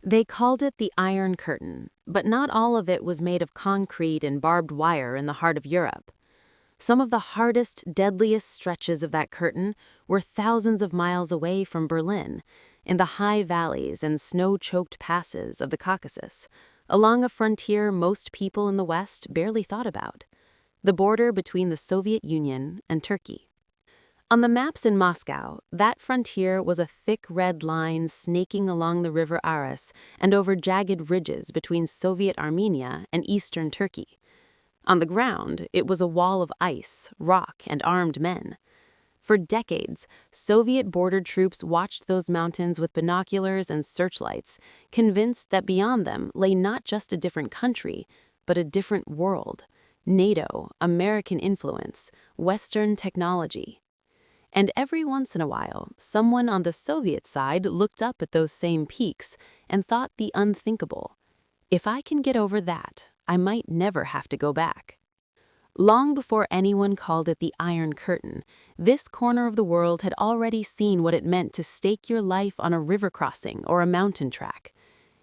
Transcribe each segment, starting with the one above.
They called it the Iron Curtain, but not all of it was made of concrete and barbed wire in the heart of Europe. Some of the hardest, deadliest stretches of that curtain were thousands of miles away from Berlin, in the high valleys and snow-choked passes of the Caucasus, along a frontier most people in the West barely thought about, the border between the Soviet Union and Turkey. On the maps in Moscow, that frontier was a thick red line snaking along the river Aras and over jagged ridges between Soviet Armenia and eastern Turkey. On the ground, it was a wall of ice, rock, and armed men. For decades, Soviet border troops watched those mountains with binoculars and searchlights, convinced that beyond them lay not just a different country, but a different world. NATO, American influence, Western technology. And every once in a while, someone on the Soviet side looked up at those same peaks and thought the unthinkable. If I can get over that, I might never have to go back. Long before anyone called it the Iron Curtain, this corner of the world had already seen what it meant to stake your life on a river crossing or a mountain track.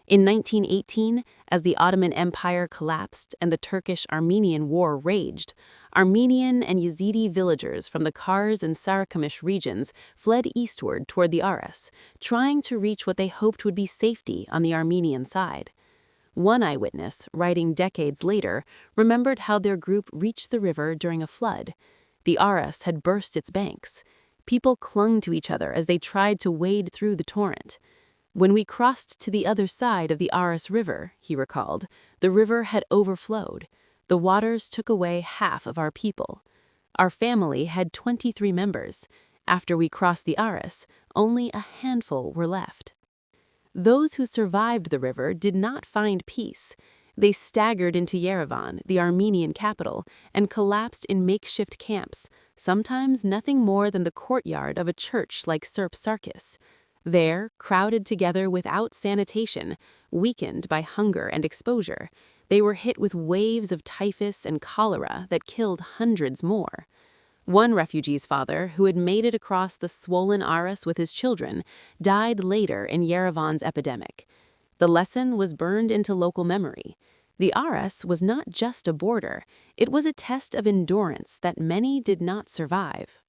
In 1918, as the Ottoman Empire collapsed and the Turkish-Armenian War raged, Armenian and Yazidi villagers from the Kars and Sarıkamış regions fled eastward toward the Aras, trying to reach what they hoped would be safety on the Armenian side. One eyewitness, writing decades later, remembered how their group reached the river during a flood. The Aras had burst its banks. People clung to each other as they tried to wade through the torrent. When we crossed to the other side of the Aras River, he recalled, the river had overflowed. The waters took away half of our people. Our family had 23 members. After we crossed the Aras, only a handful were left. Those who survived the river did not find peace. They staggered into Yerevan, the Armenian capital, and collapsed in makeshift camps, sometimes nothing more than the courtyard of a church like Sırp Sarkis. There, crowded together without sanitation, weakened by hunger and exposure, they were hit with waves of typhus and cholera that killed hundreds more. One refugee's father, who had made it across the swollen Aras with his children, died later in Yerevan's epidemic. The lesson was burned into local memory. The Aras was not just a border, it was a test of endurance that many did not survive.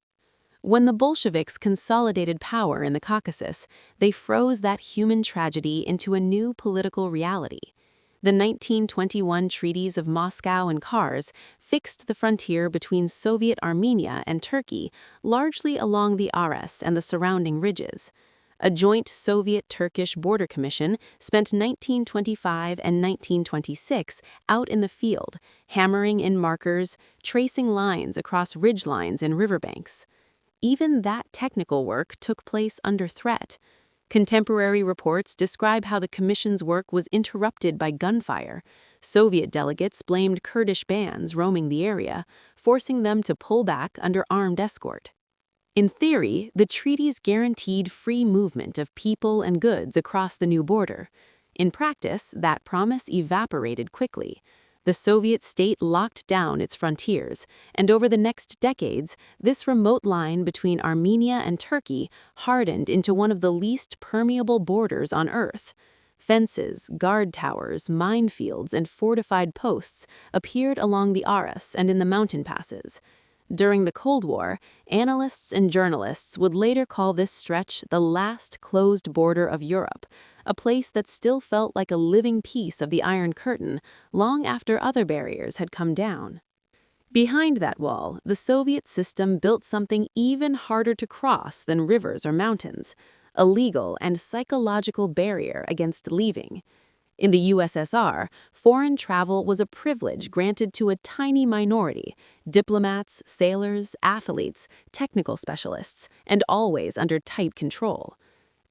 When the Bolsheviks consolidated power in the Caucasus, they froze that human tragedy into a new political reality. The 1921 treaties of Moscow and Kars fixed the frontier between Soviet Armenia and Turkey largely along the Aras and the surrounding ridges. A joint Soviet-Turkish border commission spent 1925 and 1926 out in the field, hammering in markers, tracing lines across ridgelines and riverbanks. Even that technical work took place under threat. Contemporary reports describe how the commission's work was interrupted by gunfire. Soviet delegates blamed Kurdish bands roaming the area, forcing them to pull back under armed escort. In theory, the treaties guaranteed free movement of people and goods across the new border. In practice, that promise evaporated quickly. The Soviet state locked down its frontiers, and over the next decades, this remote line between Armenia and Turkey hardened into one of the least permeable borders on Earth. Fences, guard towers, minefields, and fortified posts appeared along the Aras and in the mountain passes. During the Cold War, analysts and journalists would later call this stretch the last closed border of Europe, a place that still felt like a living piece of the Iron Curtain long after other barriers had come down. Behind that wall, the Soviet system built something even harder to cross than rivers or mountains, a legal and psychological barrier against leaving. In the USSR, foreign travel was a privilege granted to a tiny minority: diplomats, sailors, athletes, technical specialists, and always under tight control.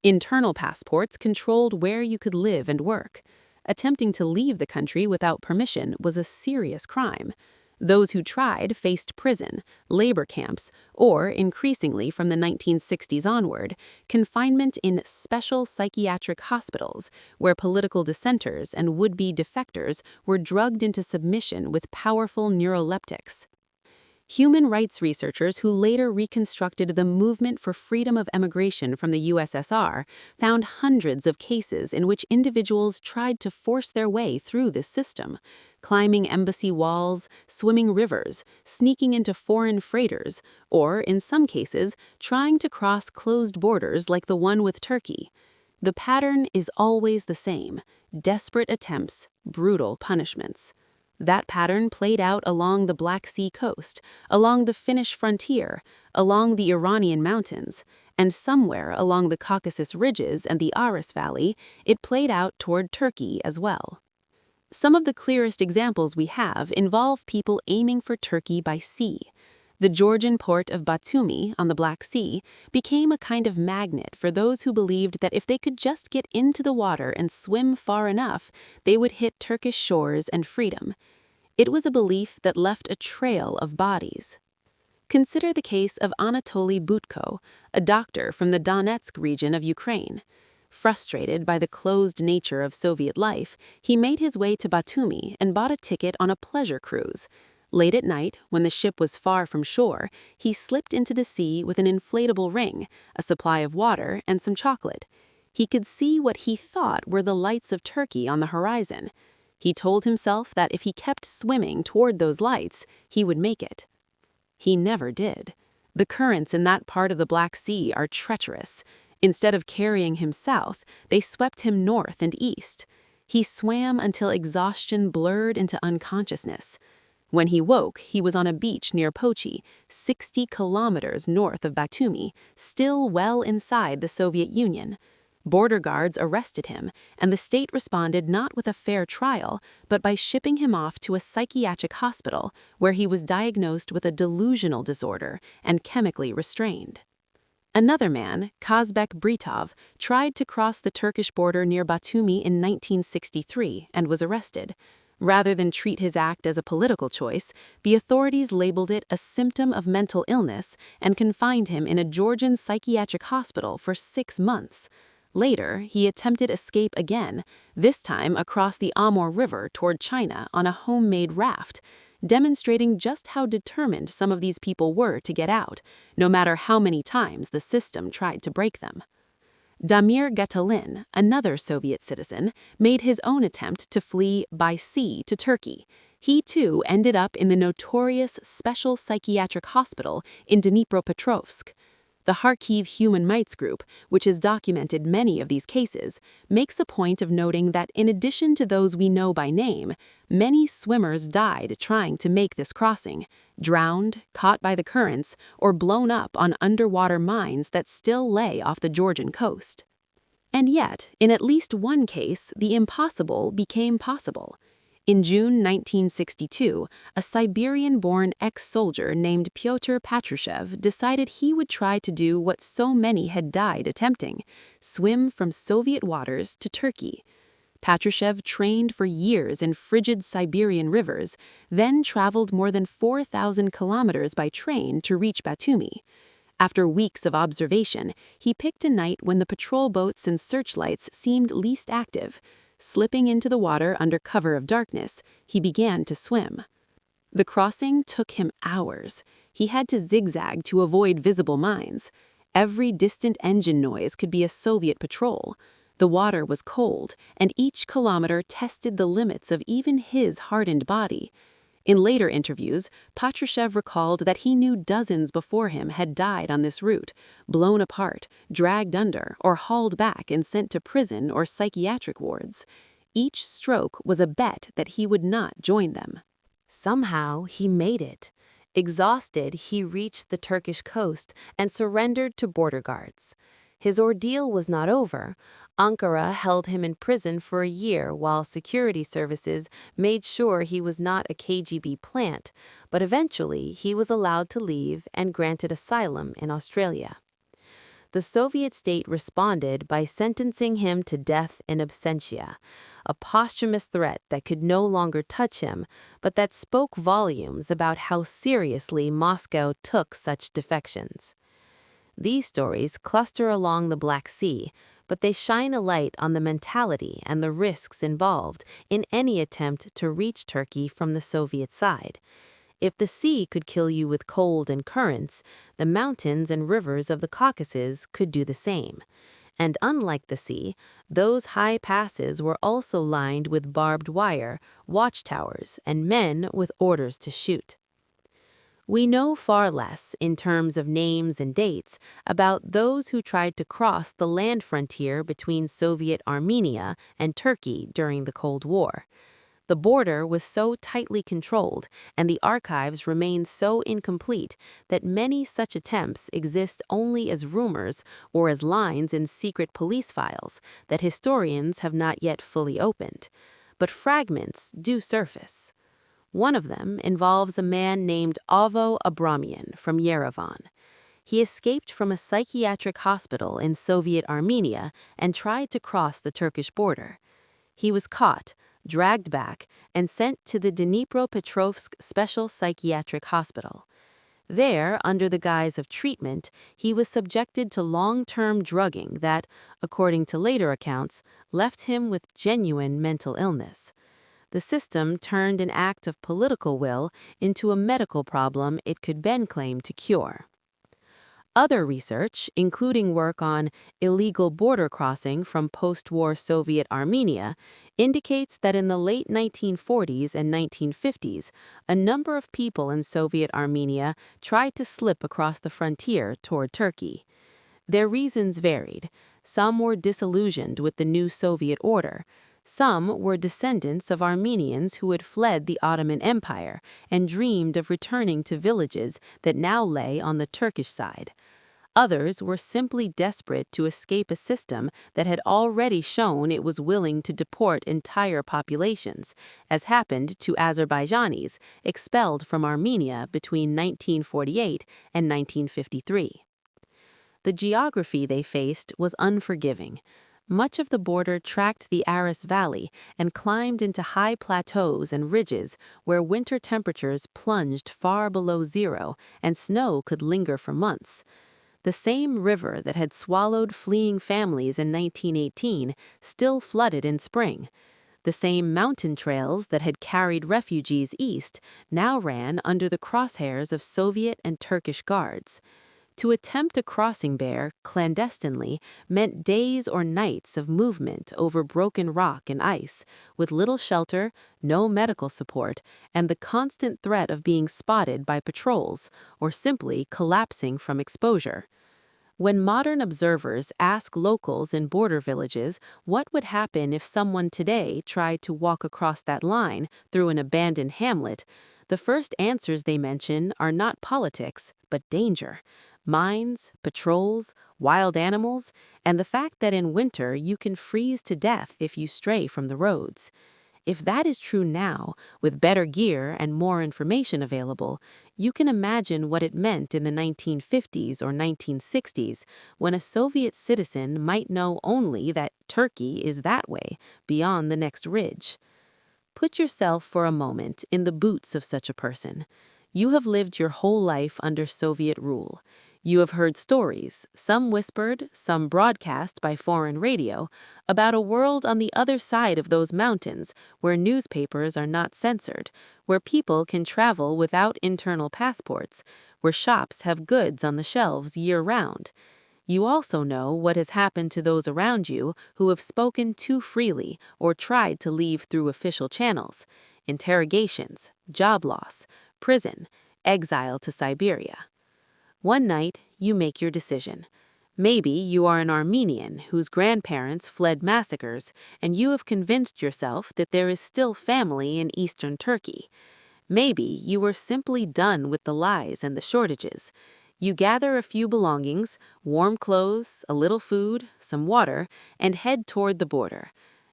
Internal passports controlled where you could live and work. Attempting to leave the country without permission was a serious crime. Those who tried faced prison, labor camps, or, increasingly from the 1960s onward, confinement in special psychiatric hospitals, where political dissenters and would-be defectors were drugged into submission with powerful neuroleptics. Human rights researchers who later reconstructed the movement for freedom of emigration from the USSR found hundreds of cases in which individuals tried to force their way through this system, climbing embassy walls, swimming rivers, sneaking into foreign freighters, or, in some cases, trying to cross closed borders like the one with Turkey. The pattern is always the same: desperate attempts, brutal punishments. That pattern played out along the Black Sea coast, along the Finnish frontier, along the Iranian mountains, and somewhere along the Caucasus ridges and the Aras Valley, it played out toward Turkey as well. Some of the clearest examples we have involve people aiming for Turkey by sea. The Georgian port of Batumi on the Black Sea became a kind of magnet for those who believed that if they could just get into the water and swim far enough, they would hit Turkish shores and freedom. It was a belief that left a trail of bodies. Consider the case of Anatoly Butko, a doctor from the Donetsk region of Ukraine. Frustrated by the closed nature of Soviet life, he made his way to Batumi and bought a ticket on a pleasure cruise. Late at night, when the ship was far from shore, he slipped into the sea with an inflatable ring, a supply of water, and some chocolate. He could see what he thought were the lights of Turkey on the horizon. He told himself that if he kept swimming toward those lights, he would make it. He never did. The currents in that part of the Black Sea are treacherous. Instead of carrying him south, they swept him north and east. He swam until exhaustion blurred into unconsciousness. When he woke, he was on a beach near Pochi, 60 kilometers north of Batumi, still well inside the Soviet Union. Border guards arrested him, and the state responded not with a fair trial, but by shipping him off to a psychiatric hospital where he was diagnosed with a delusional disorder and chemically restrained. Another man, Kazbek Britov, tried to cross the Turkish border near Batumi in 1963 and was arrested. Rather than treat his act as a political choice, the authorities labeled it a symptom of mental illness and confined him in a Georgian psychiatric hospital for 6 months. Later, he attempted escape again, this time across the Amur River toward China on a homemade raft, demonstrating just how determined some of these people were to get out, no matter how many times the system tried to break them. Damir Gatalin, another Soviet citizen, made his own attempt to flee by sea to Turkey. He too ended up in the notorious Special Psychiatric Hospital in Dnipropetrovsk. The Kharkiv Human Rights Group, which has documented many of these cases, makes a point of noting that in addition to those we know by name, many swimmers died trying to make this crossing, drowned, caught by the currents, or blown up on underwater mines that still lay off the Georgian coast. And yet, in at least one case, the impossible became possible. In June 1962, a Siberian-born ex-soldier named Pyotr Patrushev decided he would try to do what so many had died attempting: swim from Soviet waters to Turkey. Patrushev trained for years in frigid Siberian rivers, then traveled more than 4,000 kilometers by train to reach Batumi. After weeks of observation, he picked a night when the patrol boats and searchlights seemed least active. Slipping into the water under cover of darkness, he began to swim. The crossing took him hours. He had to zigzag to avoid visible mines. Every distant engine noise could be a Soviet patrol. The water was cold, and each kilometer tested the limits of even his hardened body. In later interviews, Patrushev recalled that he knew dozens before him had died on this route, blown apart, dragged under, or hauled back and sent to prison or psychiatric wards. Each stroke was a bet that he would not join them. Somehow, he made it. Exhausted, he reached the Turkish coast and surrendered to border guards. His ordeal was not over. Ankara held him in prison for a year while security services made sure he was not a KGB plant, but eventually he was allowed to leave and granted asylum in Australia. The Soviet state responded by sentencing him to death in absentia, a posthumous threat that could no longer touch him, but that spoke volumes about how seriously Moscow took such defections. These stories cluster along the Black Sea, but they shine a light on the mentality and the risks involved in any attempt to reach Turkey from the Soviet side. If the sea could kill you with cold and currents, the mountains and rivers of the Caucasus could do the same. And unlike the sea, those high passes were also lined with barbed wire, watchtowers, and men with orders to shoot. We know far less, in terms of names and dates, about those who tried to cross the land frontier between Soviet Armenia and Turkey during the Cold War. The border was so tightly controlled, and the archives remain so incomplete that many such attempts exist only as rumors or as lines in secret police files that historians have not yet fully opened. But fragments do surface. One of them involves a man named Avo Abramian from Yerevan. He escaped from a psychiatric hospital in Soviet Armenia and tried to cross the Turkish border. He was caught, dragged back, and sent to the Dnipropetrovsk Special Psychiatric Hospital. There, under the guise of treatment, he was subjected to long-term drugging that, according to later accounts, left him with genuine mental illness. The system turned an act of political will into a medical problem it could then claim to cure. Other research, including work on illegal border crossing from post-war Soviet Armenia, indicates that in the late 1940s and 1950s, a number of people in Soviet Armenia tried to slip across the frontier toward Turkey. Their reasons varied. Some were disillusioned with the new Soviet order. Some were descendants of Armenians who had fled the Ottoman Empire and dreamed of returning to villages that now lay on the Turkish side. Others were simply desperate to escape a system that had already shown it was willing to deport entire populations, as happened to Azerbaijanis expelled from Armenia between 1948 and 1953. The geography they faced was unforgiving. Much of the border tracked the Aras Valley and climbed into high plateaus and ridges where winter temperatures plunged far below zero and snow could linger for months. The same river that had swallowed fleeing families in 1918 still flooded in spring. The same mountain trails that had carried refugees east now ran under the crosshairs of Soviet and Turkish guards. To attempt a crossing there clandestinely meant days or nights of movement over broken rock and ice, with little shelter, no medical support, and the constant threat of being spotted by patrols or simply collapsing from exposure. When modern observers ask locals in border villages what would happen if someone today tried to walk across that line through an abandoned hamlet, the first answers they mention are not politics, but danger. Mines, patrols, wild animals, and the fact that in winter you can freeze to death if you stray from the roads. If that is true now, with better gear and more information available, you can imagine what it meant in the 1950s or 1960s, when a Soviet citizen might know only that Turkey is that way, beyond the next ridge. Put yourself for a moment in the boots of such a person. You have lived your whole life under Soviet rule. You have heard stories, some whispered, some broadcast by foreign radio, about a world on the other side of those mountains where newspapers are not censored, where people can travel without internal passports, where shops have goods on the shelves year-round. You also know what has happened to those around you who have spoken too freely or tried to leave through official channels: interrogations, job loss, prison, exile to Siberia. One night, you make your decision. Maybe you are an Armenian whose grandparents fled massacres, and you have convinced yourself that there is still family in eastern Turkey. Maybe you are simply done with the lies and the shortages. You gather a few belongings, warm clothes, a little food, some water, and head toward the border.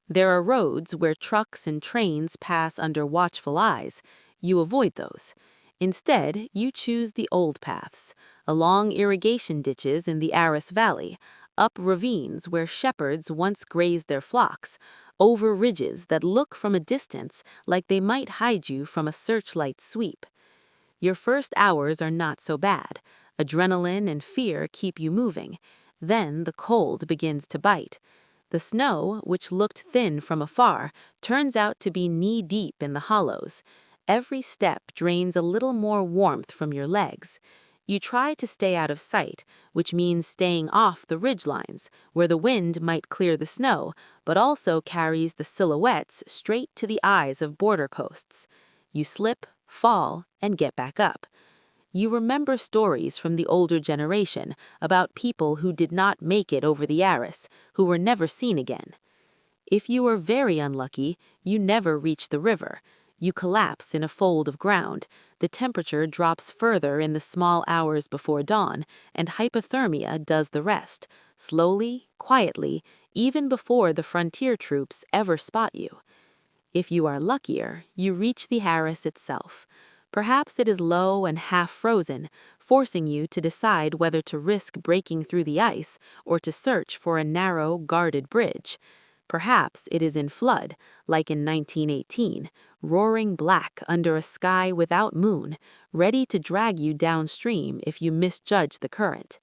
There are roads where trucks and trains pass under watchful eyes. You avoid those. Instead, you choose the old paths, along irrigation ditches in the Aras Valley, up ravines where shepherds once grazed their flocks, over ridges that look from a distance like they might hide you from a searchlight sweep. Your first hours are not so bad. Adrenaline and fear keep you moving. Then the cold begins to bite. The snow, which looked thin from afar, turns out to be knee-deep in the hollows. every step drains a little more warmth from your legs. You try to stay out of sight, which means staying off the ridgelines, where the wind might clear the snow, but also carries the silhouettes straight to the eyes of border coasts. You slip, fall, and get back up. You remember stories from the older generation about people who did not make it over the Aras, who were never seen again. If you are very unlucky, you never reach the river. You collapse in a fold of ground, the temperature drops further in the small hours before dawn, and hypothermia does the rest, slowly, quietly, even before the frontier troops ever spot you. If you are luckier, you reach the Aras itself. Perhaps it is low and half-frozen, forcing you to decide whether to risk breaking through the ice or to search for a narrow, guarded bridge. Perhaps it is in flood, like in 1918, roaring black under a sky without moon, ready to drag you downstream if you misjudge the current.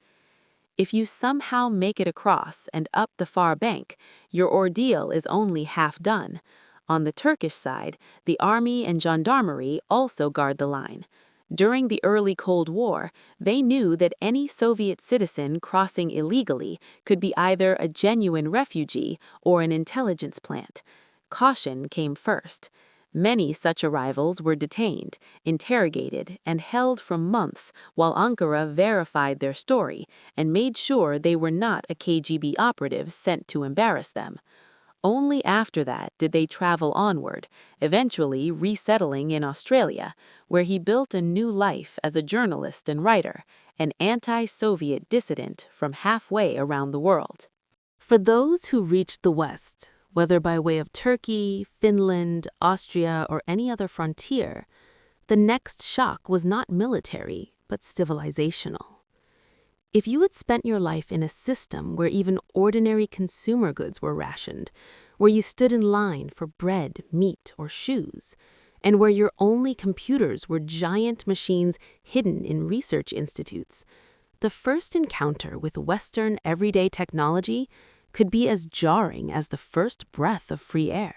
If you somehow make it across and up the far bank, your ordeal is only half done. On the Turkish side, the army and gendarmerie also guard the line. During the early Cold War, they knew that any Soviet citizen crossing illegally could be either a genuine refugee or an intelligence plant. Caution came first. Many such arrivals were detained, interrogated, and held for months while Ankara verified their story and made sure they were not a KGB operative sent to embarrass them. Only after that did they travel onward, eventually resettling in Australia, where he built a new life as a journalist and writer, an anti-Soviet dissident from halfway around the world. For those who reached the West, whether by way of Turkey, Finland, Austria, or any other frontier, the next shock was not military, but civilizational. If you had spent your life in a system where even ordinary consumer goods were rationed, where you stood in line for bread, meat, or shoes, and where your only computers were giant machines hidden in research institutes, the first encounter with Western everyday technology could be as jarring as the first breath of free air.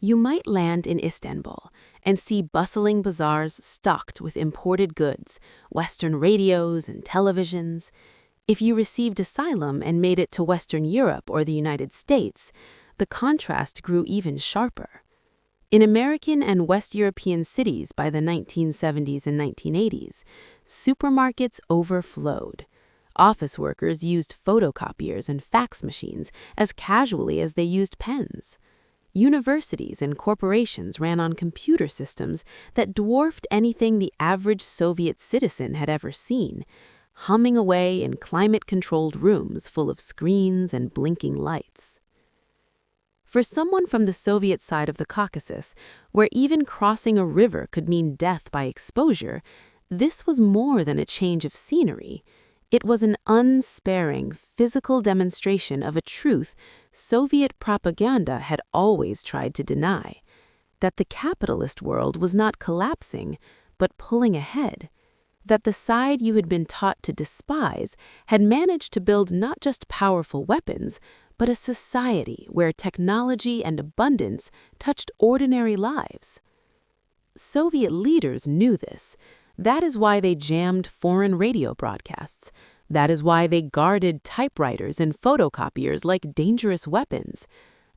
You might land in Istanbul and see bustling bazaars stocked with imported goods, Western radios and televisions. If you received asylum and made it to Western Europe or the United States, the contrast grew even sharper. In American and West European cities by the 1970s and 1980s, supermarkets overflowed. Office workers used photocopiers and fax machines as casually as they used pens. Universities and corporations ran on computer systems that dwarfed anything the average Soviet citizen had ever seen, humming away in climate-controlled rooms full of screens and blinking lights. For someone from the Soviet side of the Caucasus, where even crossing a river could mean death by exposure, this was more than a change of scenery. It was an unsparing, physical demonstration of a truth Soviet propaganda had always tried to deny, that the capitalist world was not collapsing, but pulling ahead, that the side you had been taught to despise had managed to build not just powerful weapons, but a society where technology and abundance touched ordinary lives. Soviet leaders knew this. That is why they jammed foreign radio broadcasts. That is why they guarded typewriters and photocopiers like dangerous weapons.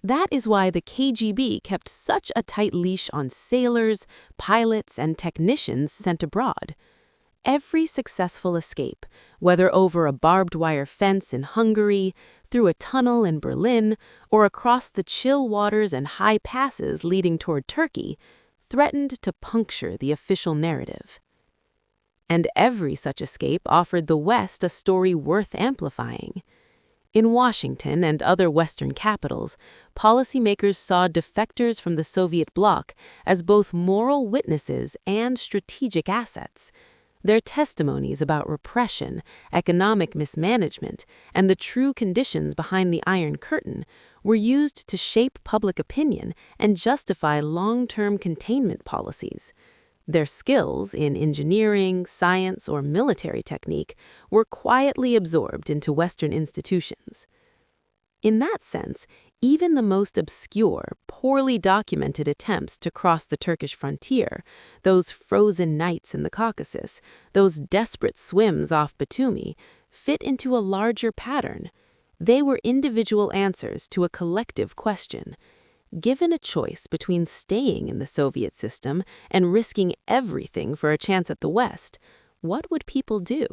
That is why the KGB kept such a tight leash on sailors, pilots, and technicians sent abroad. Every successful escape, whether over a barbed wire fence in Hungary, through a tunnel in Berlin, or across the chill waters and high passes leading toward Turkey, threatened to puncture the official narrative. And every such escape offered the West a story worth amplifying. In Washington and other Western capitals, policymakers saw defectors from the Soviet bloc as both moral witnesses and strategic assets. Their testimonies about repression, economic mismanagement, and the true conditions behind the Iron Curtain were used to shape public opinion and justify long-term containment policies. Their skills in engineering, science, or military technique were quietly absorbed into Western institutions. In that sense, even the most obscure, poorly documented attempts to cross the Turkish frontier, those frozen nights in the Caucasus, those desperate swims off Batumi, fit into a larger pattern. They were individual answers to a collective question. Given a choice between staying in the Soviet system and risking everything for a chance at the West, what would people do?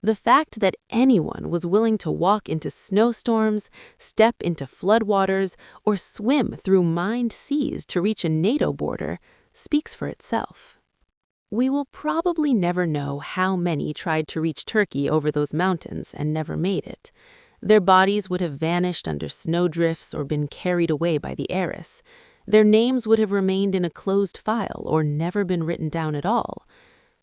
The fact that anyone was willing to walk into snowstorms, step into floodwaters, or swim through mined seas to reach a NATO border speaks for itself. We will probably never know how many tried to reach Turkey over those mountains and never made it. Their bodies would have vanished under snowdrifts or been carried away by the Aras. Their names would have remained in a closed file or never been written down at all.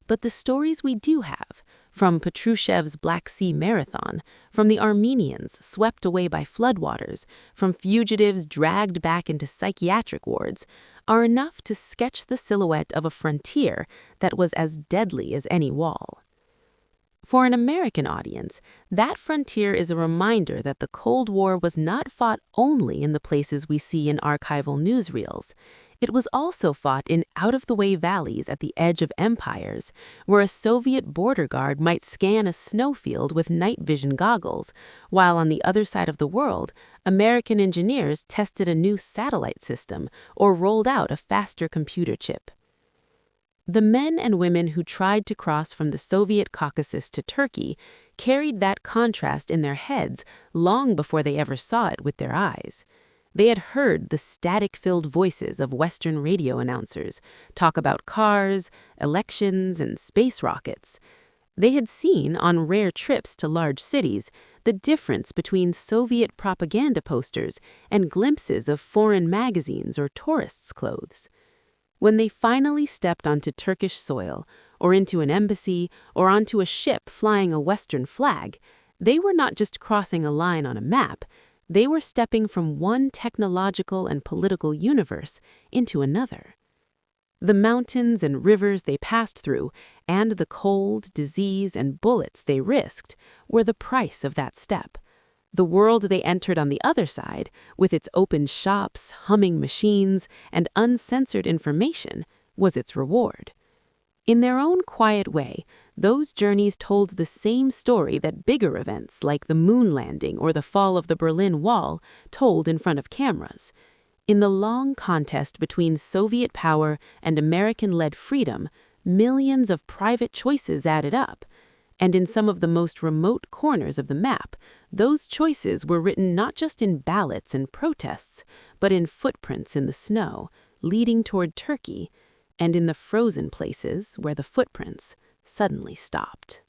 But the stories we do have, from Petrushev's Black Sea Marathon, from the Armenians swept away by floodwaters, from fugitives dragged back into psychiatric wards, are enough to sketch the silhouette of a frontier that was as deadly as any wall. For an American audience, that frontier is a reminder that the Cold War was not fought only in the places we see in archival newsreels. It was also fought in out-of-the-way valleys at the edge of empires, where a Soviet border guard might scan a snowfield with night vision goggles, while on the other side of the world, American engineers tested a new satellite system or rolled out a faster computer chip. The men and women who tried to cross from the Soviet Caucasus to Turkey carried that contrast in their heads long before they ever saw it with their eyes. They had heard the static-filled voices of Western radio announcers talk about cars, elections, and space rockets. They had seen, on rare trips to large cities, the difference between Soviet propaganda posters and glimpses of foreign magazines or tourists' clothes. When they finally stepped onto Turkish soil, or into an embassy, or onto a ship flying a Western flag, they were not just crossing a line on a map, they were stepping from one technological and political universe into another. The mountains and rivers they passed through, and the cold, disease, and bullets they risked, were the price of that step. The world they entered on the other side, with its open shops, humming machines, and uncensored information, was its reward. In their own quiet way, those journeys told the same story that bigger events like the moon landing or the fall of the Berlin Wall told in front of cameras. In the long contest between Soviet power and American-led freedom, millions of private choices added up. And in some of the most remote corners of the map, those choices were written not just in ballots and protests, but in footprints in the snow, leading toward Turkey, and in the frozen places where the footprints suddenly stopped.